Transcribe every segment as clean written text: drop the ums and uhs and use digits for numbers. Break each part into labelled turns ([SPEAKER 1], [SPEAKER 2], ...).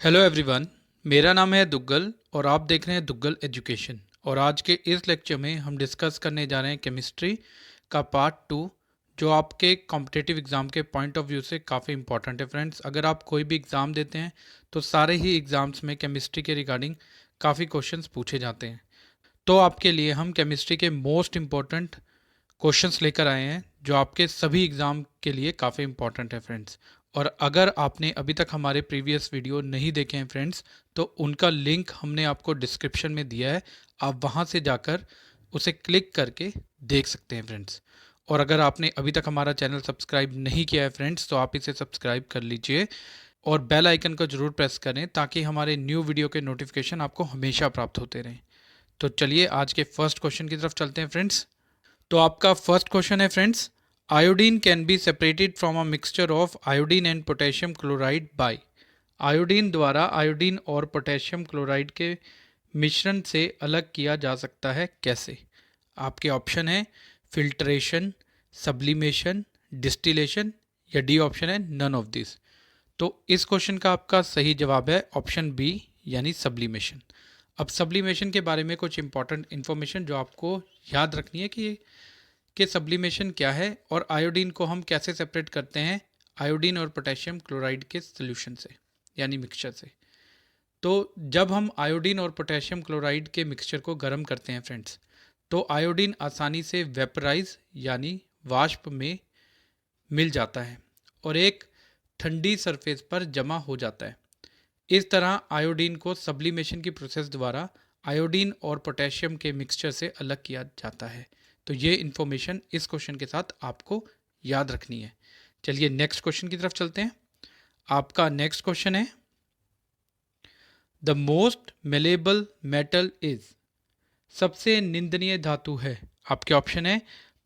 [SPEAKER 1] Hello everyone. मेरा नाम है दुग्गल और आप देख रहे हैं दुग्गल एजुकेशन। और आज के इस लेक्चर में हम डिस्कस करने जा रहे हैं केमिस्ट्री का पार्ट 2, जो आपके कॉम्पिटिटिव एग्ज़ाम के पॉइंट ऑफ व्यू से काफ़ी इंपॉर्टेंट है फ्रेंड्स। अगर आप कोई भी एग्ज़ाम देते हैं तो सारे ही एग्ज़ाम्स में केमिस्ट्री के रिगार्डिंग काफ़ी क्वेश्चंस पूछे जाते हैं। तो आपके लिए हम केमिस्ट्री के मोस्ट इम्पॉर्टेंट क्वेश्चंस लेकर आए हैं जो आपके सभी एग्ज़ाम के लिए काफ़ी इंपॉर्टेंट है फ्रेंड्स। और अगर आपने अभी तक हमारे प्रीवियस वीडियो नहीं देखे हैं फ्रेंड्स, तो उनका लिंक हमने आपको डिस्क्रिप्शन में दिया है, आप वहां से जाकर उसे क्लिक करके देख सकते हैं फ्रेंड्स। और अगर आपने अभी तक हमारा चैनल सब्सक्राइब नहीं किया है फ्रेंड्स, तो आप इसे सब्सक्राइब कर लीजिए और बेल आइकन को ज़रूर प्रेस करें ताकि हमारे न्यू वीडियो के नोटिफिकेशन आपको हमेशा प्राप्त होते रहें। तो चलिए आज के फर्स्ट क्वेश्चन की तरफ चलते हैं फ्रेंड्स। तो आपका फर्स्ट क्वेश्चन है friends, iodine can be separated from a mixture of iodine and potassium chloride by. Iodine द्वारा आयोडीन और पोटेशियम क्लोराइड के मिश्रण से अलग किया जा सकता है कैसे? आपके ऑप्शन है फिल्ट्रेशन, सब्लिमेशन, डिस्टिलेशन या डी ऑप्शन है नन ऑफ दिस। तो इस क्वेश्चन का आपका सही जवाब है ऑप्शन बी यानी सब्लिमेशन। अब सब्लिमेशन के बारे में कुछ इंपॉर्टेंट इन्फॉर्मेशन जो आपको याद रखनी है कि सब्लिमेशन क्या है और आयोडीन को हम कैसे सेपरेट करते हैं आयोडीन और पोटेशियम क्लोराइड के सोल्यूशन से यानी मिक्सचर से। तो जब हम आयोडीन और पोटेशियम क्लोराइड के मिक्सचर को गर्म करते हैं फ्रेंड्स, तो आयोडीन आसानी से वेपराइज यानी वाष्प में मिल जाता है और एक ठंडी सरफेस पर जमा हो जाता है। इस तरह आयोडीन को सब्लिमेशन की प्रोसेस द्वारा आयोडीन और पोटेशियम के मिक्सचर से अलग किया जाता है। तो ये इन्फॉर्मेशन इस क्वेश्चन के साथ आपको याद रखनी है। चलिए नेक्स्ट क्वेश्चन की तरफ चलते हैं। आपका नेक्स्ट क्वेश्चन है, the most malleable metal is. सबसे निंदनीय धातु है। आपके ऑप्शन है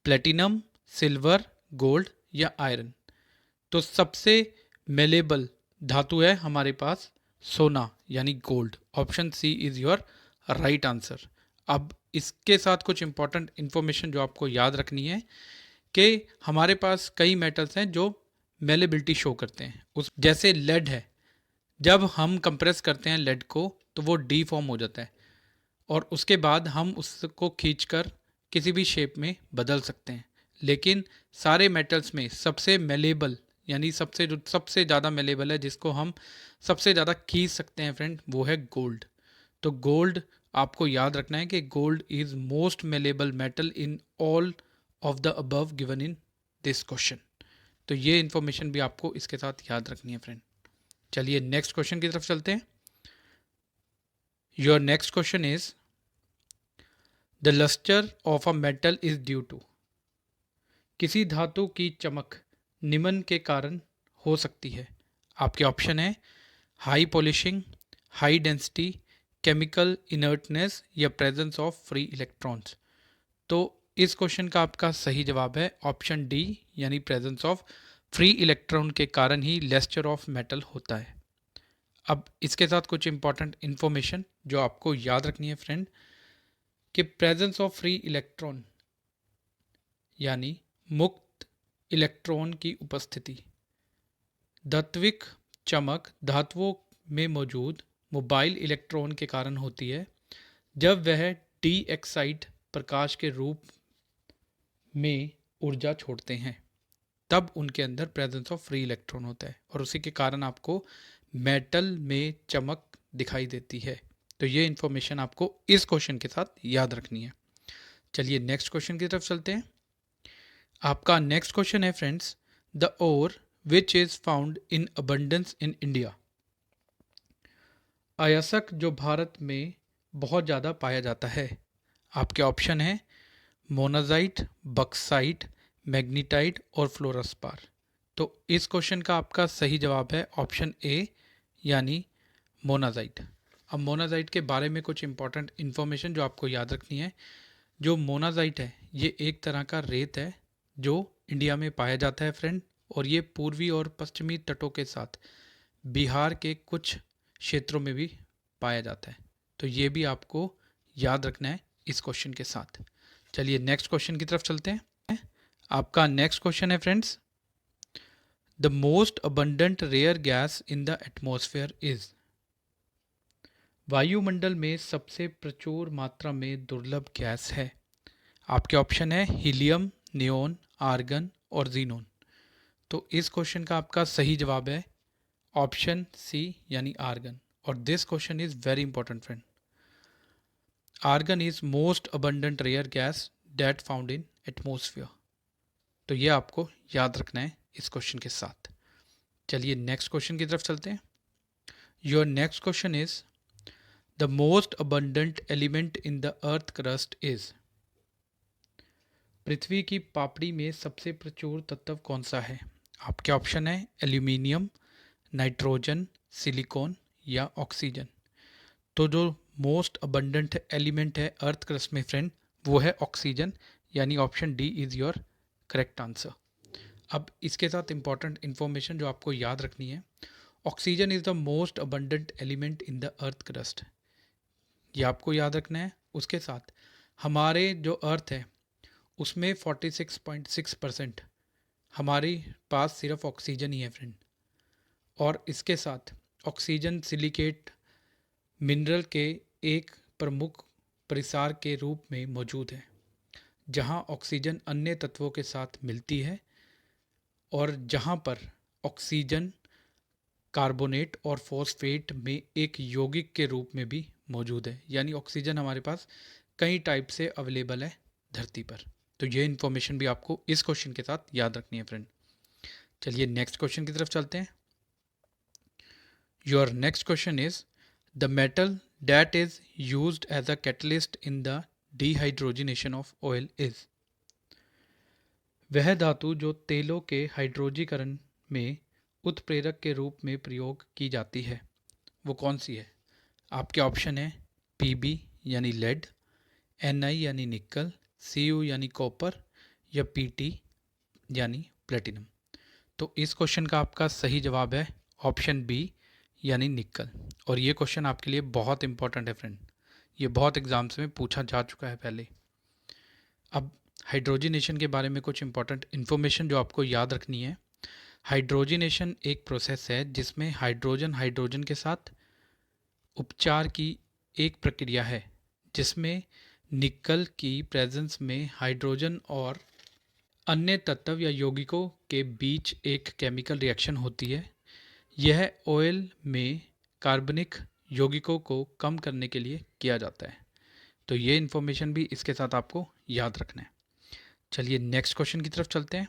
[SPEAKER 1] प्लेटिनम, सिल्वर, गोल्ड या आयरन। तो सबसे मेलेबल धातु है हमारे पास सोना यानी gold. Option C is your right answer. अब इसके साथ कुछ इंपॉर्टेंट इंफॉर्मेशन जो आपको याद रखनी है कि हमारे पास कई मेटल्स हैं जो मेलेबिलिटी शो करते हैं। उस जैसे लेड है, जब हम कंप्रेस करते हैं लेड को तो वो डी फॉर्म हो जाता है और उसके बाद हम उसको खींचकर किसी भी शेप में बदल सकते हैं। लेकिन सारे मेटल्स में सबसे मेलेबल यानी सबसे ज़्यादा मेलेबल है, जिसको हम सबसे ज़्यादा खींच सकते हैं फ्रेंड, वो है गोल्ड। तो गोल्ड आपको याद रखना है कि gold is most malleable metal in all of the above given in this question. तो ये इन्फॉर्मेशन भी आपको इसके साथ याद रखनी है फ्रेंड। चलिए नेक्स्ट क्वेश्चन की तरफ चलते हैं। Your next question is, the lustre of a metal is due to. किसी धातु की चमक निम्न के कारण हो सकती है। आपके ऑप्शन है high polishing, high density, chemical inertness या प्रेजेंस ऑफ फ्री इलेक्ट्रॉन्स। तो इस क्वेश्चन का आपका सही जवाब है ऑप्शन डी यानी प्रेजेंस ऑफ फ्री इलेक्ट्रॉन के कारण ही लेस्टर ऑफ मेटल होता है। अब इसके साथ कुछ इंपॉर्टेंट इंफॉर्मेशन जो आपको याद रखनी है फ्रेंड, कि प्रेजेंस ऑफ फ्री इलेक्ट्रॉन यानी मुक्त इलेक्ट्रॉन की उपस्थिति धात्विक चमक धातुओं में मौजूद मोबाइल इलेक्ट्रॉन के कारण होती है। जब वह डी एक्साइड प्रकाश के रूप में ऊर्जा छोड़ते हैं तब उनके अंदर प्रेजेंस ऑफ फ्री इलेक्ट्रॉन होता है और उसी के कारण आपको मेटल में चमक दिखाई देती है। तो ये इन्फॉर्मेशन आपको इस क्वेश्चन के साथ याद रखनी है। चलिए नेक्स्ट क्वेश्चन की तरफ चलते हैं। आपका नेक्स्ट क्वेश्चन है friends, the ore which is found in abundance in India. अयस्क जो भारत में बहुत ज़्यादा पाया जाता है। आपके ऑप्शन है मोनाजाइट, बक्साइट, मैग्नीटाइट और फ्लोरस्पार। तो इस क्वेश्चन का आपका सही जवाब है ऑप्शन ए यानी मोनाजाइट। अब मोनाजाइट के बारे में कुछ इंपॉर्टेंट इन्फॉर्मेशन जो आपको याद रखनी है। जो मोनाजाइट है ये एक तरह का रेत है जो इंडिया में पाया जाता है फ्रेंड, और ये पूर्वी और पश्चिमी तटों के साथ बिहार के कुछ क्षेत्रों में भी पाया जाता है। तो ये भी आपको याद रखना है इस क्वेश्चन के साथ। चलिए नेक्स्ट क्वेश्चन की तरफ चलते हैं। आपका नेक्स्ट क्वेश्चन है friends, the most abundant rare gas in the atmosphere is. वायुमंडल में सबसे प्रचुर मात्रा में दुर्लभ गैस है? आपके ऑप्शन है हीलियम, नियोन, आर्गन और जीनोन। तो इस क्वेश्चन का आपका सही जवाब है ऑप्शन सी यानी आर्गन। और this question is very important friend. Argon is most abundant rare gas that found in atmosphere. तो ये आपको याद रखना है इस क्वेश्चन के साथ। चलिए नेक्स्ट क्वेश्चन की तरफ चलते हैं। Your next question is the most abundant element in the earth crust is. पृथ्वी की पापड़ी में सबसे प्रचुर तत्व कौन सा है? आपके ऑप्शन है एल्यूमिनियम, नाइट्रोजन, सिलिकॉन या ऑक्सीजन। तो जो मोस्ट अबंडेंट एलिमेंट है अर्थ क्रस्ट में फ्रेंड, वो है ऑक्सीजन, यानी option D is your correct answer. अब इसके साथ इंपॉर्टेंट इन्फॉर्मेशन जो आपको याद रखनी है, oxygen is the most abundant element in the earth crust, ये आपको याद रखना है। उसके साथ हमारे जो अर्थ है उसमें 46.6% हमारे पास सिर्फ ऑक्सीजन ही है फ्रेंड। और इसके साथ ऑक्सीजन सिलिकेट मिनरल के एक प्रमुख परिसार के रूप में मौजूद है, जहां ऑक्सीजन अन्य तत्वों के साथ मिलती है और जहां पर ऑक्सीजन कार्बोनेट और फॉस्फेट में एक यौगिक के रूप में भी मौजूद है, यानी ऑक्सीजन हमारे पास कई टाइप से अवेलेबल है धरती पर। तो ये इन्फॉर्मेशन भी आपको इस क्वेश्चन के साथ याद रखनी है फ्रेंड। चलिए नेक्स्ट क्वेश्चन की तरफ चलते हैं। Your next question is the metal that is used as a catalyst in the dehydrogenation of oil is. वह धातु जो तेलों के हाइड्रोजीकरण में उत्प्रेरक के रूप में प्रयोग की जाती है, वो कौन सी है? आपके ऑप्शन है पीबी यानी लेड, एनआई यानी निकल, सीयू यानी कॉपर या पीटी यानी प्लेटिनम। तो इस क्वेश्चन का आपका सही जवाब है ऑप्शन बी यानी निकल। और ये क्वेश्चन आपके लिए बहुत इंपॉर्टेंट है फ्रेंड, ये बहुत एग्जाम्स में पूछा जा चुका है पहले। अब हाइड्रोजिनेशन के बारे में कुछ इंपॉर्टेंट इन्फॉर्मेशन जो आपको याद रखनी है। हाइड्रोजिनेशन एक प्रोसेस है जिसमें हाइड्रोजन हाइड्रोजन के साथ उपचार की एक प्रक्रिया है, जिसमें निकल की प्रेजेंस में हाइड्रोजन और अन्य तत्व या यौगिकों के बीच एक केमिकल रिएक्शन होती है। यह ऑयल में कार्बनिक यौगिकों को कम करने के लिए किया जाता है। तो ये इन्फॉर्मेशन भी इसके साथ आपको याद रखना है। चलिए नेक्स्ट क्वेश्चन की तरफ चलते हैं।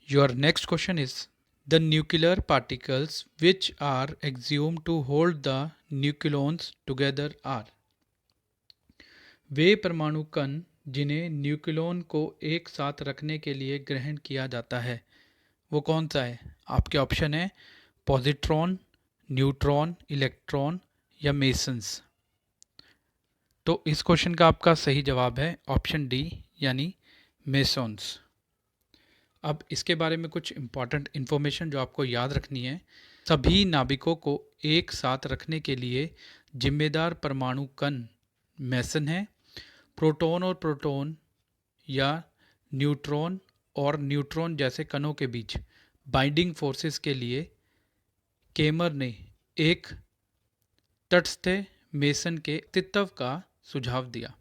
[SPEAKER 1] Your next question is the nuclear particles which are एक्ज्यूम to hold the nucleons together are. वे परमाणु कण जिन्हें न्यूक्लियॉन को एक साथ रखने के लिए ग्रहण किया जाता है, वो कौन सा है? आपके ऑप्शन है पॉजिट्रॉन, न्यूट्रॉन, इलेक्ट्रॉन या मेसन्स। तो इस क्वेश्चन का आपका सही जवाब है ऑप्शन डी यानी मेसॉन्स। अब इसके बारे में कुछ इंपॉर्टेंट इन्फॉर्मेशन जो आपको याद रखनी है। सभी नाभिकों को एक साथ रखने के लिए जिम्मेदार परमाणु कण मेसन है। प्रोटॉन और प्रोटॉन या न्यूट्रॉन और न्यूट्रॉन जैसे कणों के बीच बाइंडिंग फोर्सेस के लिए केमर ने एक तटस्थ मेसन के अस्तित्व का सुझाव दिया।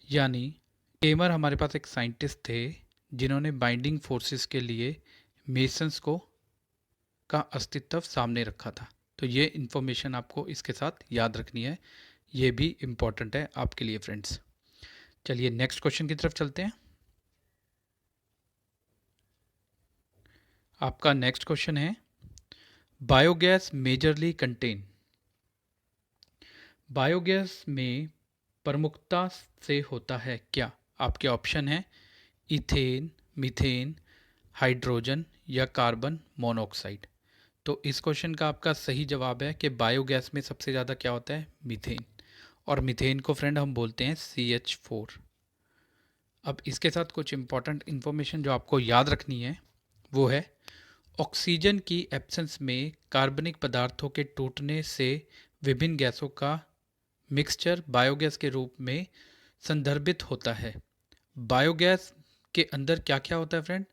[SPEAKER 1] यानी केमर हमारे पास एक साइंटिस्ट थे जिन्होंने बाइंडिंग फोर्सेस के लिए मेसन्स को का अस्तित्व सामने रखा था। तो ये इन्फॉर्मेशन आपको इसके साथ याद रखनी है, ये भी इम्पॉर्टेंट है आपके लिए फ्रेंड्स। चलिए नेक्स्ट क्वेश्चन की तरफ चलते हैं। आपका नेक्स्ट क्वेश्चन है बायोगैस मेजरली कंटेन। बायोगैस में प्रमुखता से होता है क्या? आपके ऑप्शन है इथेन, मीथेन, हाइड्रोजन या कार्बन मोनोऑक्साइड। तो इस क्वेश्चन का आपका सही जवाब है कि बायोगैस में सबसे ज़्यादा क्या होता है? मीथेन। और मीथेन को फ्रेंड हम बोलते हैं CH4। अब इसके साथ कुछ इंपॉर्टेंट इन्फॉर्मेशन जो आपको याद रखनी है वो है ऑक्सीजन की एब्सेंस में कार्बनिक पदार्थों के टूटने से विभिन्न गैसों का मिक्सचर बायोगैस के रूप में संदर्भित होता है। बायोगैस के अंदर क्या क्या होता है फ्रेंड?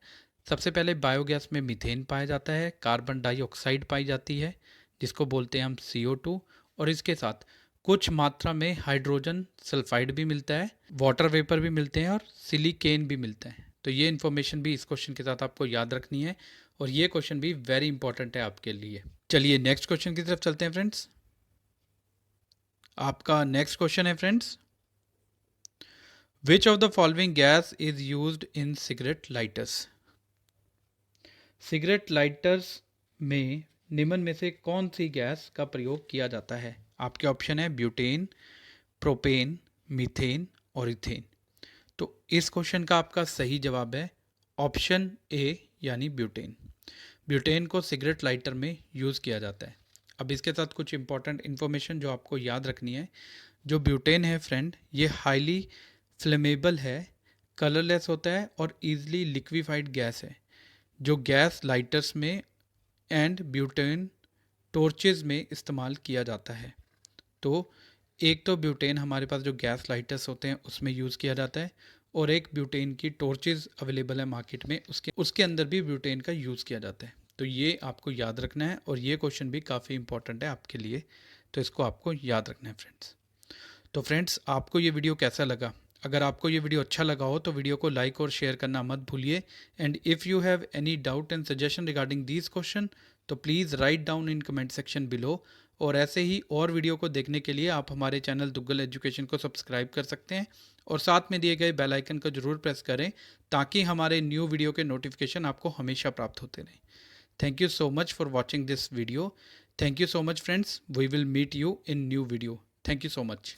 [SPEAKER 1] सबसे पहले बायोगैस में मीथेन पाया जाता है, कार्बन डाइऑक्साइड पाई जाती है जिसको बोलते हैं हम CO2, और इसके साथ कुछ मात्रा में हाइड्रोजन सल्फाइड भी मिलता है, वाटर वेपर भी मिलते हैं और सिलिकेन भी मिलता है। तो ये इन्फॉर्मेशन भी इस क्वेश्चन के साथ आपको याद रखनी है और ये क्वेश्चन भी वेरी इंपॉर्टेंट है आपके लिए। चलिए नेक्स्ट क्वेश्चन की तरफ चलते हैं फ्रेंड्स। आपका नेक्स्ट क्वेश्चन है friends, which of the following gas is used in cigarette lighters. Cigarette lighters में निम्न में से कौन सी गैस का प्रयोग किया जाता है। आपके ऑप्शन है ब्यूटेन, प्रोपेन, मीथेन और इथेन। तो इस क्वेश्चन का आपका सही जवाब है ऑप्शन ए यानी ब्यूटेन। ब्यूटेन को सिगरेट लाइटर में यूज़ किया जाता है। अब इसके साथ कुछ इंपॉर्टेंट इन्फॉर्मेशन जो आपको याद रखनी है। जो ब्यूटेन है फ्रेंड, ये हाईली फ्लेमेबल है, कलरलेस होता है और ईजिली लिक्विफाइड गैस है, जो गैस लाइटर्स में एंड ब्यूटेन टॉर्चेस में इस्तेमाल किया जाता है। तो एक तो ब्यूटेन हमारे पास जो गैस लाइटर्स होते हैं उसमें यूज़ किया जाता है और एक ब्यूटेन की टॉर्चेस अवेलेबल है मार्केट में, उसके अंदर भी ब्यूटेन का यूज़ किया जाता है। तो ये आपको याद रखना है और ये क्वेश्चन भी काफ़ी इंपॉर्टेंट है आपके लिए, तो इसको आपको याद रखना है फ्रेंड्स। तो फ्रेंड्स, आपको ये वीडियो कैसा लगा? अगर आपको ये वीडियो अच्छा लगा हो तो वीडियो को लाइक और शेयर करना मत भूलिए। And if you have any doubt and suggestion regarding this question तो please write down in comment section below. और ऐसे ही और वीडियो को देखने के लिए आप हमारे चैनल दुग्गल एजुकेशन को सब्सक्राइब कर सकते हैं और साथ में दिए गए बेल आइकन को जरूर प्रेस करें ताकि हमारे न्यू वीडियो के नोटिफिकेशन आपको हमेशा प्राप्त होते रहें। Thank you so much for watching this video. Thank you so much friends, we will meet you in new video. Thank you so much.